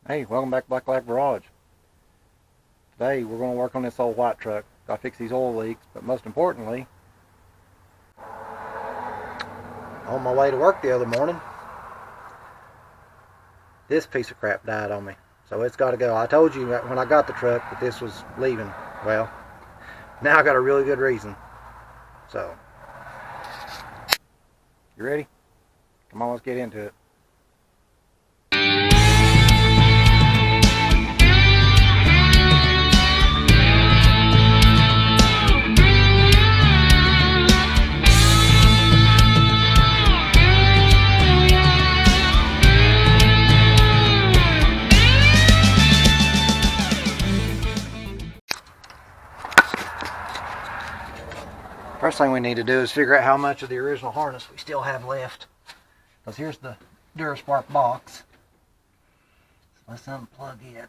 Hey, welcome back to Black Black Garage. Today we're going to work on this old white truck. Got to fix these oil leaks, but most importantly, on my way to work the other morning, this piece of crap died on me. So it's got to go. I told you when I got the truck that this was leaving. Well, now I got a really good reason. So, you ready? Come on, let's get into it. First thing we need to do is figure out how much of the original harness we still have left. Because here's the Duraspark box. Let's unplug it.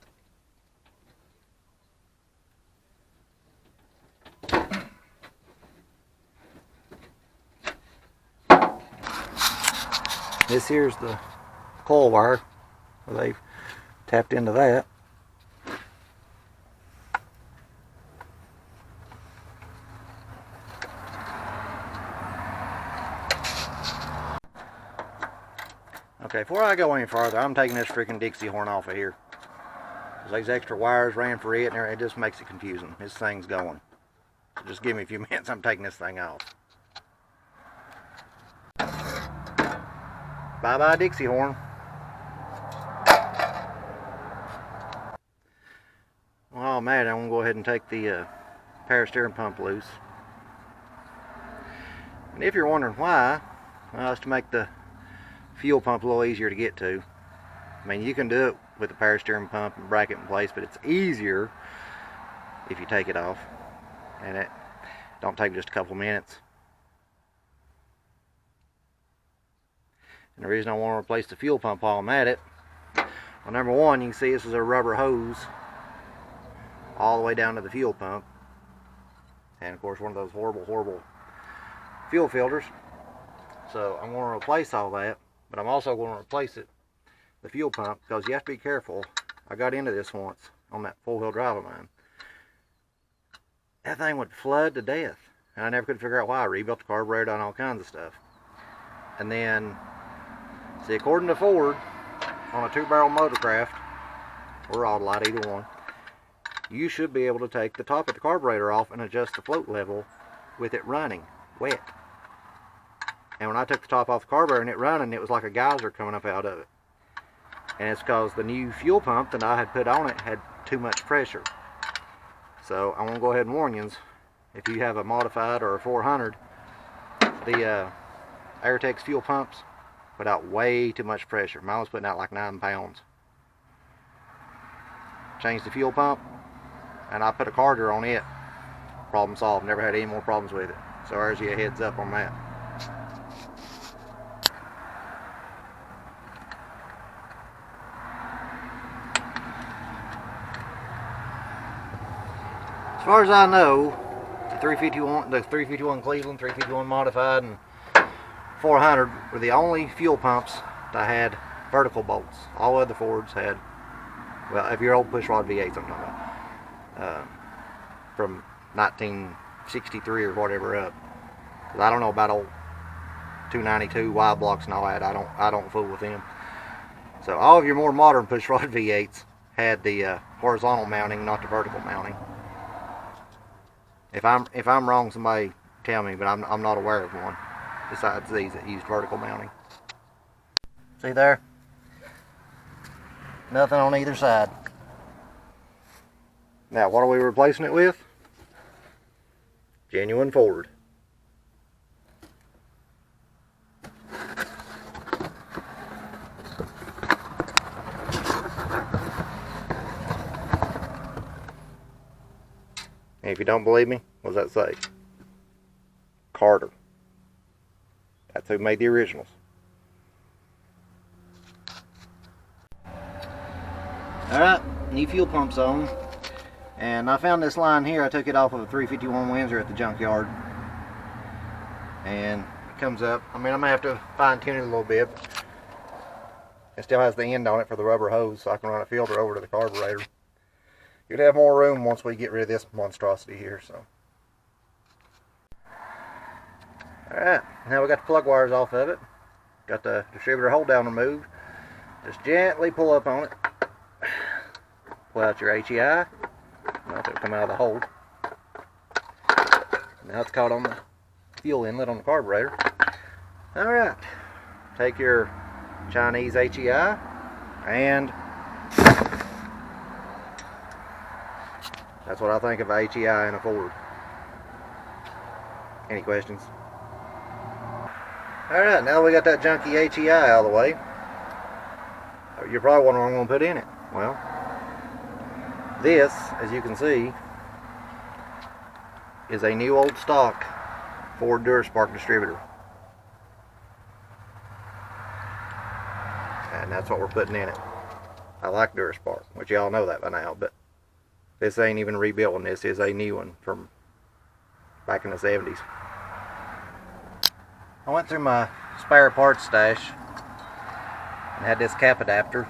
This here's the coil wire where they've tapped into that. Okay, before I go any farther, I'm taking this freaking Dixie horn off of here. These extra wires ran for it, and it just makes it confusing. This thing's going. So just give me a few minutes, I'm taking this thing off. Bye-bye Dixie horn. Well, man, I'm going to go ahead and take the power steering pump loose. And if you're wondering why, well, it's to make the fuel pump a little easier to get to. I mean, you can do it with the power steering pump and bracket in place, but it's easier if you take it off, and it don't take just a couple minutes. And the reason I want to replace the fuel pump while I'm at it, well, number one, you can see this is a rubber hose all the way down to the fuel pump, and of course one of those horrible fuel filters. So I'm going to replace all that. But I'm also going to replace the fuel pump, because you have to be careful. I got into this once on that four-wheel drive of mine. That thing would flood to death, and I never could figure out why. I rebuilt the carburetor and all kinds of stuff. And then, see, according to Ford, on a 2-barrel Motorcraft, or Holley, either one, you should be able to take the top of the carburetor off and adjust the float level with it running, wet. And when I took the top off the carburetor and it running, it was like a geyser coming up out of it. And it's because the new fuel pump that I had put on it had too much pressure. So I want to go ahead and warn you, if you have a modified or a 400, the Airtex fuel pumps put out way too much pressure. Mine was putting out like 9 pounds. Changed the fuel pump, and I put a carburetor on it. Problem solved. Never had any more problems with it. So there's you a heads up on that. As far as I know, the 351 Cleveland, 351 modified, and 400 were the only fuel pumps that had vertical bolts. All other Fords had, well, if you're old pushrod V8s, I'm talking about, from 1963 or whatever up. Because I don't know about old 292 Y blocks and all that. I don't fool with them. So all of your more modern pushrod V8s had the horizontal mounting, not the vertical mounting. If I'm wrong, somebody tell me, but I'm not aware of one besides these that use vertical mounting. See there? Nothing on either side. Now, what are we replacing it with? Genuine Ford. And if you don't believe me, what does that say? Carter. That's who made the originals. Alright, new fuel pump's on. And I found this line here. I took it off of a 351 Windsor at the junkyard. And it comes up. I mean, I may have to fine tune it a little bit. It still has the end on it for the rubber hose, so I can run a filter over to the carburetor. You'd have more room once we get rid of this monstrosity here. So, alright, now we got the plug wires off of it. Got the distributor hold down removed. Just gently pull up on it. Pull out your HEI. Well, it'll come out of the hole. Now it's caught on the fuel inlet on the carburetor. Alright, take your Chinese HEI and that's what I think of a HEI in a Ford. Any questions? Alright, now we got that junky HEI out of the way. You're probably wondering what I'm going to put in it. Well, this, as you can see, is a new old stock Ford Duraspark distributor. And that's what we're putting in it. I like Duraspark, which y'all know that by now, but this ain't even rebuilding. This is a new one from back in the 70s. I went through my spare parts stash and had this cap adapter.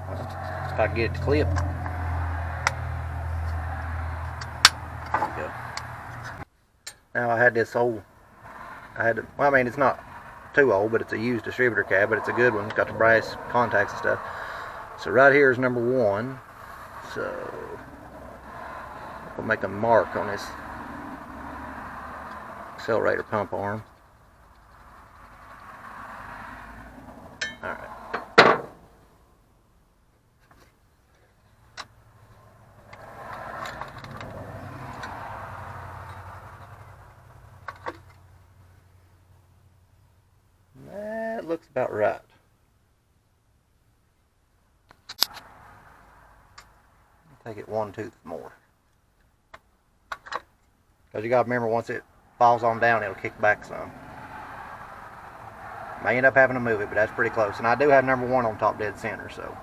Well, if I can get it to clip. There we go. Now I had this old, well, I mean, it's not too old, but it's a used distributor cab, but it's a good one. It's got the brass contacts and stuff. So right here is number 1. So we'll make a mark on this accelerator pump arm. Alright. That looks about right. Take it 1 tooth more. Because you got to remember, once it falls on down, it'll kick back some. May end up having to move it, but that's pretty close. And I do have number 1 on top dead center, so.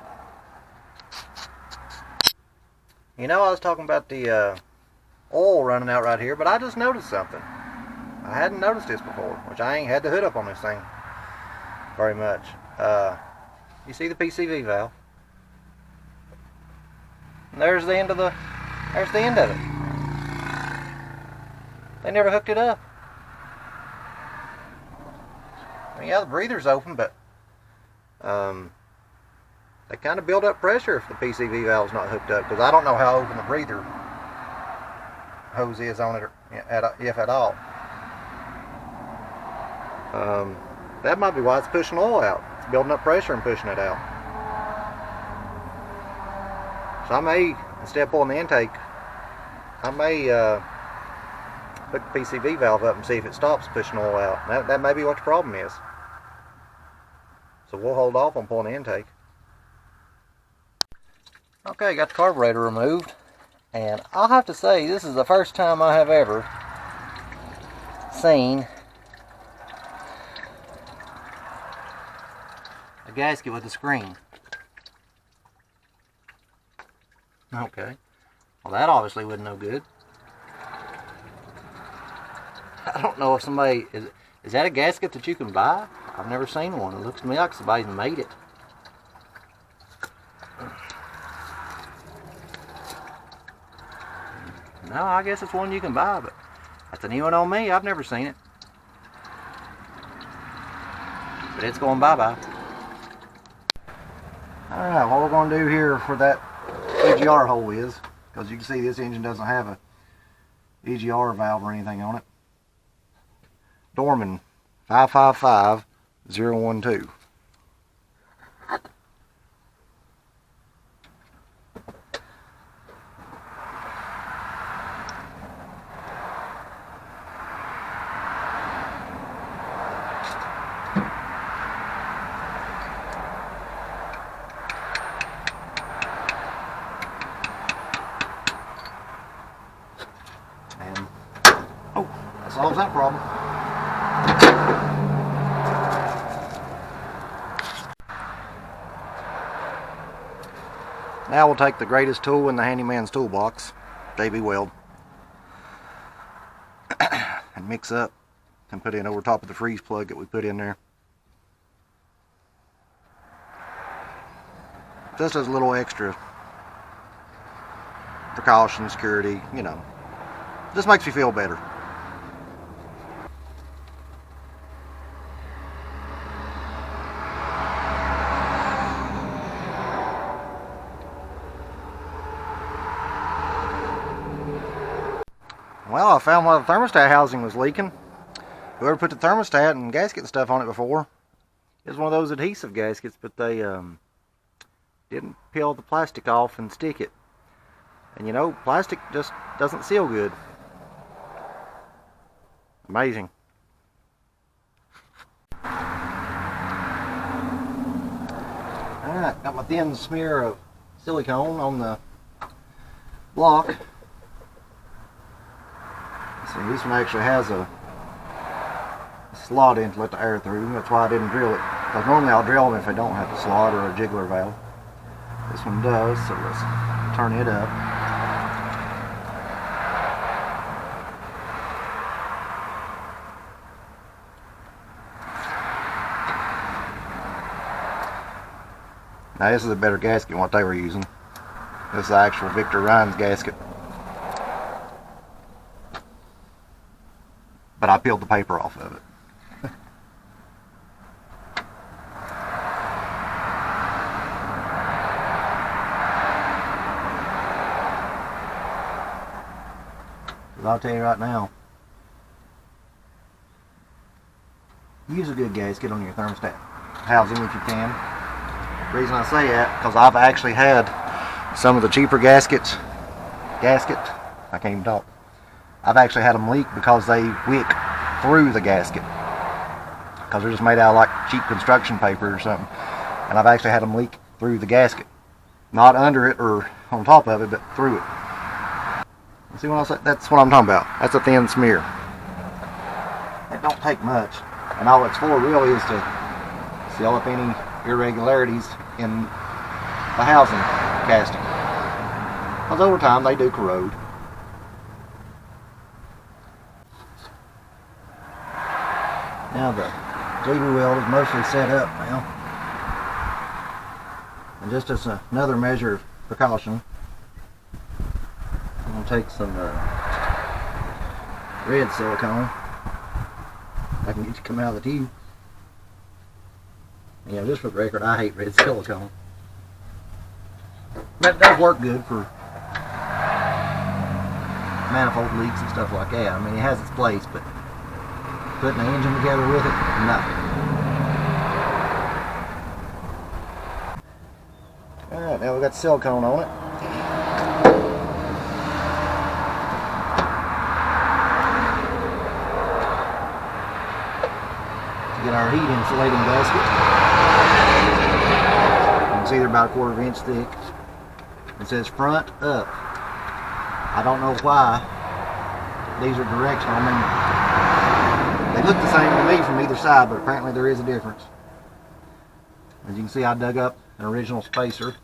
You know, I was talking about the oil running out right here, but I just noticed something. I hadn't noticed this before, which I ain't had the hood up on this thing very much. You see the PCV valve? And there's the end of it. They never hooked it up. I mean, yeah, the breather's open, but they kind of build up pressure if the PCV valve's not hooked up, because I don't know how open the breather hose is on it, if at all. That might be why it's pushing oil out. It's building up pressure and pushing it out. So I may, instead of pulling the intake, I may hook the PCV valve up and see if it stops pushing oil out. That may be what the problem is. So we'll hold off on pulling the intake. Okay, got the carburetor removed. And I'll have to say, this is the first time I have ever seen a gasket with a screen. Okay. Well, that obviously wasn't no good. I don't know if somebody... Is that a gasket that you can buy? I've never seen one. It looks to me like somebody made it. No, I guess it's one you can buy, but that's a new one on me. I've never seen it. But it's going bye-bye. Alright, what we're going to do here for that EGR hole is, because you can see this engine doesn't have a EGR valve or anything on it. Dorman 555012. And oh, that solves that problem. Now we'll take the greatest tool in the handyman's toolbox, Davy Weld, and and mix up and put in over top of the freeze plug that we put in there. Just as a little extra precaution, security, you know. Just makes you feel better. Well, I found why the thermostat housing was leaking. Whoever put the thermostat and gasket and stuff on it before, it was one of those adhesive gaskets, but they didn't peel the plastic off and stick it. And you know, plastic just doesn't seal good. Amazing. Alright, got my thin smear of silicone on the block. See, this one actually has a slot in to let the air through. That's why I didn't drill it. Because normally I'll drill them if they don't have a slot or a jiggler valve. This one does, so let's turn it up. Now this is a better gasket than what they were using. This is the actual Victor Ryan's gasket. But I peeled the paper off of it. I'll tell you right now, use a good gasket on your thermostat housing if you can. The reason I say that, because I've actually had some of the cheaper gaskets, I can't even talk. I've actually had them leak because they wick through the gasket. Because they're just made out of like cheap construction paper or something. And I've actually had them leak through the gasket. Not under it or on top of it, but through it. See what I say? That's what I'm talking about. That's a thin smear. It don't take much. And all it's for really is to seal up any irregularities in the housing casting. Because over time they do corrode. Now the jigger wheel is mostly set up now. And just as another measure of precaution, I'm going to take some red silicone. I can get you to come out of the tube. You know, just for the record, I hate red silicone. But it does work good for manifold leaks and stuff like that. I mean, it has its place, but putting the engine together with it, no. Alright, now we've got silicone on it. Get our heat insulating gasket. You can see they're about 1/4 inch thick. It says front up. I don't know why these are directional. I mean, they look the same to me from either side, but apparently there is a difference. As you can see, I dug up an original spacer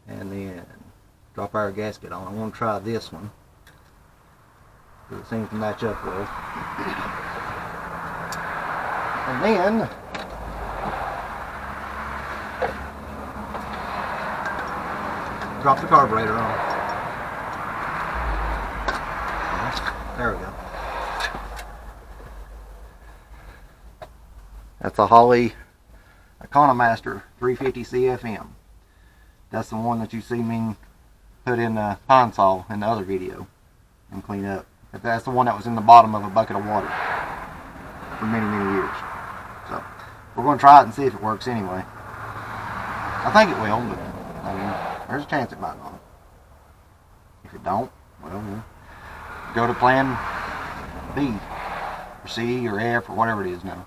and then drop our gasket on. I want to try this one because it seems to match up well. And then drop the carburetor on. There we go. That's a Holley Economaster 350 CFM. That's the one that you see me put in the pine saw in the other video and clean up. But that's the one that was in the bottom of a bucket of water for many, many years. So we're going to try it and see if it works anyway. I think it will, but I mean, there's a chance it might not. If it don't, well, we'll go to plan B or C or F or whatever it is now.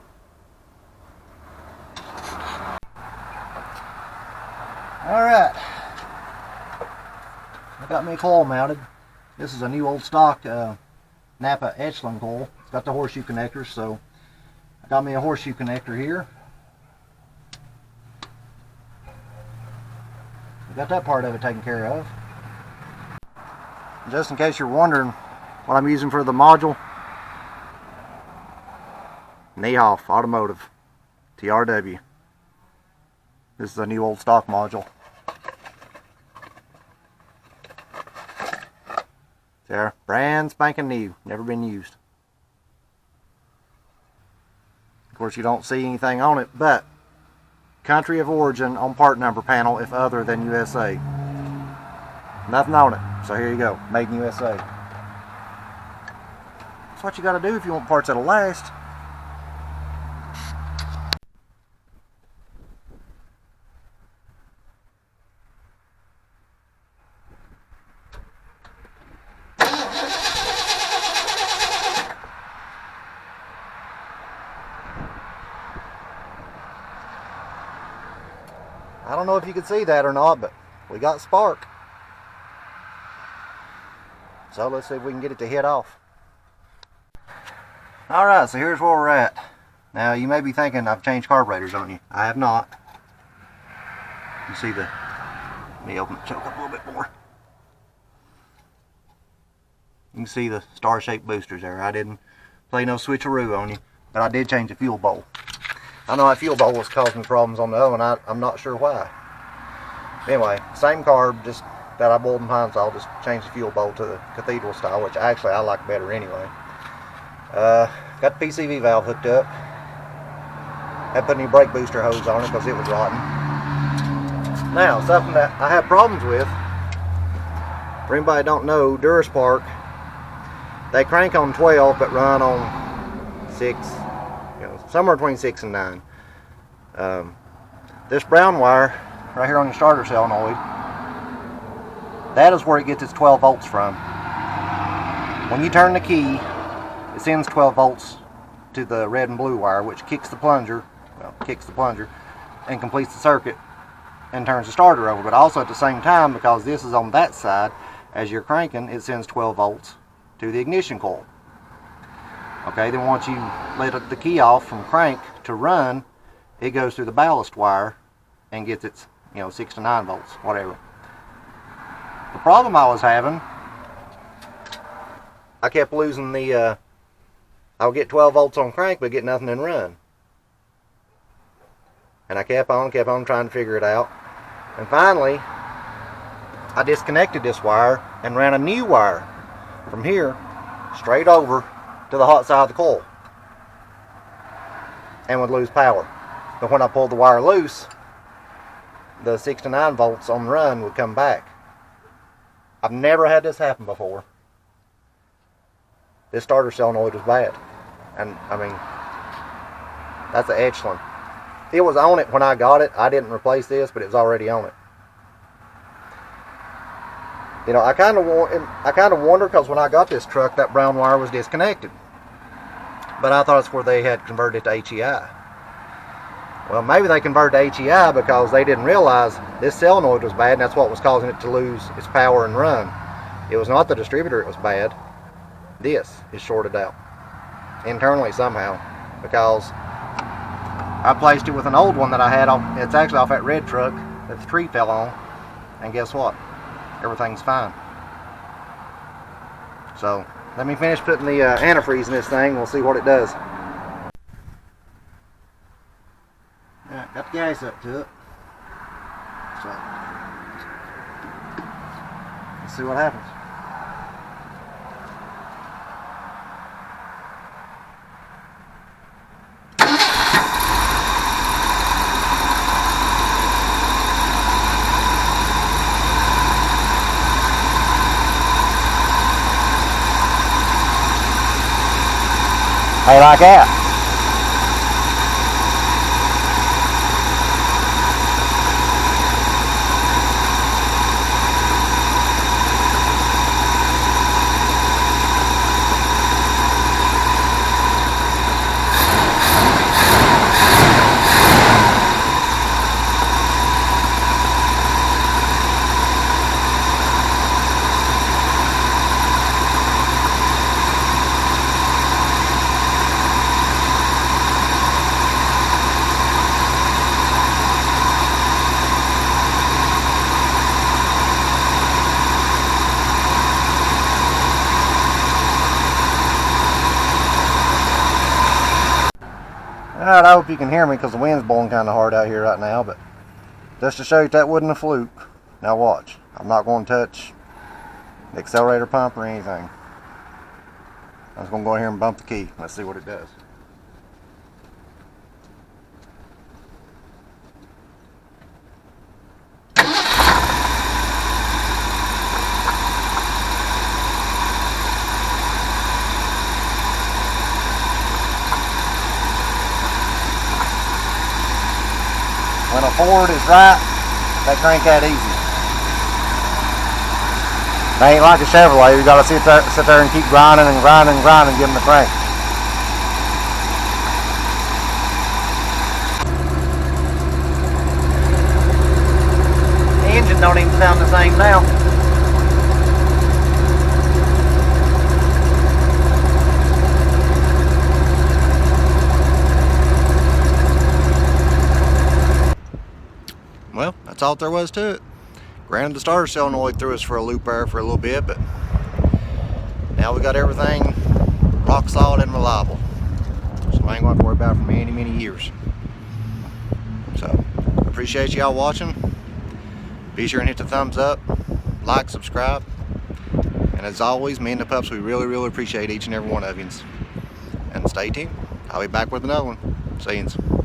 Alright, I got me a coil mounted. This is a new old stock Napa Echelon coil. It's got the horseshoe connectors, so I got me a horseshoe connector here. I got that part of it taken care of. Just in case you're wondering what I'm using for the module. Niehoff Automotive TRW. This is a new old stock module. There, brand spanking new, never been used. Of course, you don't see anything on it, but country of origin on part number panel if other than USA. Nothing on it, so here you go, made in USA. That's what you got to do if you want parts that'll last. I don't know if you can see that or not, but we got spark. So let's see if we can get it to hit off. Alright, so here's where we're at. Now you may be thinking I've changed carburetors on you. I have not. You see the... Let me open the choke up a little bit more. You can see the star-shaped boosters there. I didn't play no switcheroo on you, but I did change the fuel bowl. I know that fuel bowl was causing problems on the other one. I'm not sure why. Anyway, same carb, just that I boiled in pine sol. Just changed the fuel bowl to the cathedral style, which actually I like better anyway. Got the PCV valve hooked up. Had to put a new brake booster hose on it because it was rotten. Now, something that I have problems with, for anybody that don't know, Duraspark, they crank on 12 but run on 6, somewhere between 6 and 9. This brown wire right here on your starter solenoid, that is where it gets its 12 volts from. When you turn the key, it sends 12 volts to the red and blue wire, which kicks the plunger, and completes the circuit and turns the starter over. But also at the same time, because this is on that side, as you're cranking, it sends 12 volts to the ignition coil. Okay, then once you let the key off from crank to run, it goes through the ballast wire and gets its 6 to 9 volts, whatever. The problem I was having, I kept losing the I would get 12 volts on crank but get nothing in run. And I kept on trying to figure it out. And finally, I disconnected this wire and ran a new wire from here straight over to the hot side of the coil, and would lose power. But when I pulled the wire loose, the 6 to 9 volts on run would come back. I've never had this happen before. This starter solenoid was bad, and I mean, that's an excellent. It was on it when I got it. I didn't replace this, but it was already on it. I kind of wonder, because when I got this truck, that brown wire was disconnected. But I thought it's where they had converted it to HEI. Well, maybe they converted to HEI because they didn't realize this solenoid was bad, and that's what was causing it to lose its power and run. It was not the distributor it was bad. This is shorted out internally somehow, because I placed it with an old one that I had. It's actually off that red truck that the tree fell on, and guess what? Everything's fine. So let me finish putting the antifreeze in this thing. We'll see what it does. Alright, got the gas up to it. So let's see what happens. How you like that? Alright, I hope you can hear me because the wind's blowing kind of hard out here right now, but just to show you that wasn't a fluke. Now watch. I'm not going to touch the accelerator pump or anything. I'm just going to go in here and bump the key. Let's see what it does. When a Ford is right, they crank that easy. They ain't like a Chevrolet. You gotta sit there and keep grinding and grinding and grinding and give them the crank. The engine don't even sound the same now. Well, that's all there was to it. Granted, the starter solenoid threw us for a loop there for a little bit, but now we got everything rock solid and reliable. So I ain't going to worry about it for many, many years. So, appreciate y'all watching. Be sure and hit the thumbs up, like, subscribe. And as always, me and the pups, we really, really appreciate each and every one of you. And stay tuned. I'll be back with another one. See you.